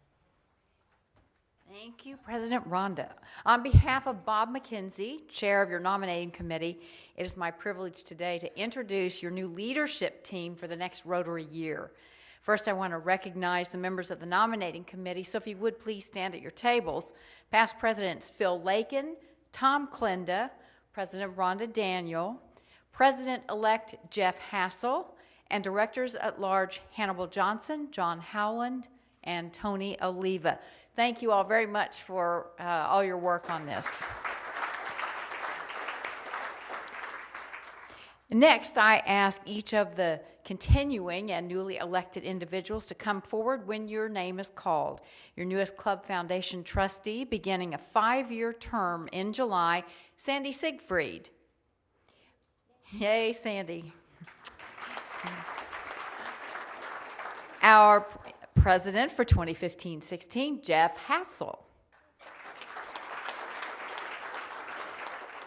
Thank you, President Rhonda. On behalf of Bob McKenzie, Chair of your nominating committee, it is my privilege today to introduce your new leadership team for the next Rotary year. First, I want to recognize the members of the nominating committee, so if you would please stand at your tables. Past Presidents Phil Lakin, Tom Klenda, President Rhonda Daniel, President-elect Jeff Hassel, and Directors at Large Hannibal Johnson, John Howland, and Tony Oliva. Thank you all very much for all your work on this. Next, I ask each of the continuing and newly elected individuals to come forward when your name is called. Your newest Club Foundation trustee, beginning a 5-year term in July, Sandy Siegfried. Yay, Sandy. Our President for 2015-16, Jeff Hassel.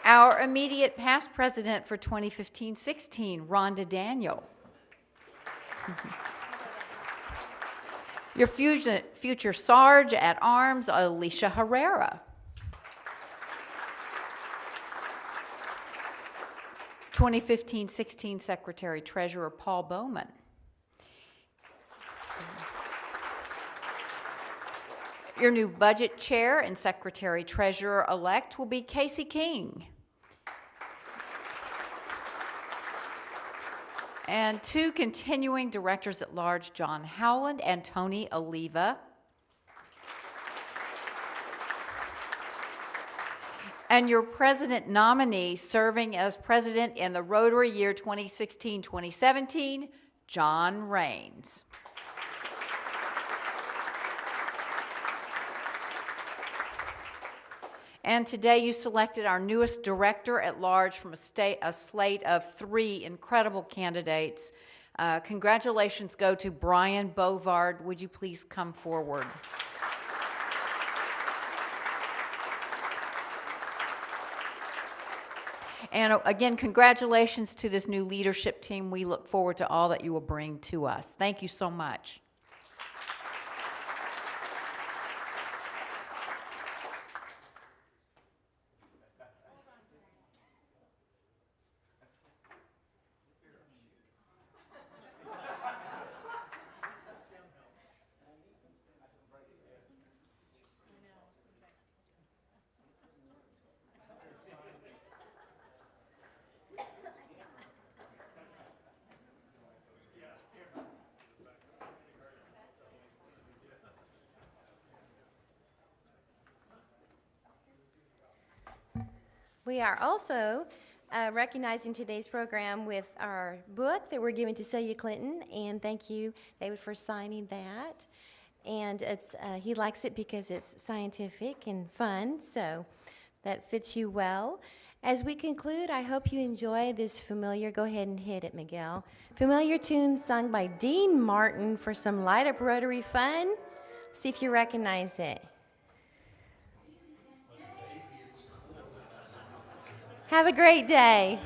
Our immediate past President for 2015-16, Rhonda Daniel. Your future Sarge at Arms, Alicia Herrera. 2015-16 Secretary Treasurer Paul Bowman. Your new budget chair and secretary treasurer-elect will be Casey King. And 2 continuing directors at large, John Howland and Tony Oliva. And your president nominee serving as president in the Rotary year 2016-2017, John Raines. And today you selected our newest director at large from a slate of 3 incredible candidates. Congratulations go to Brian Bovard. Would you please come forward? And again, congratulations to this new leadership team. We look forward to all that you will bring to us. Thank you so much. We are also recognizing today's program with our book that we're giving to Celia Clinton, and thank you, David, for signing that. And it's he likes it because it's scientific and fun, so that fits you well. As we conclude, I hope you enjoy this familiar, go ahead and hit it, Miguel, familiar tune sung by Dean Martin for some light-up Rotary fun. See if you recognize it. Have a great day.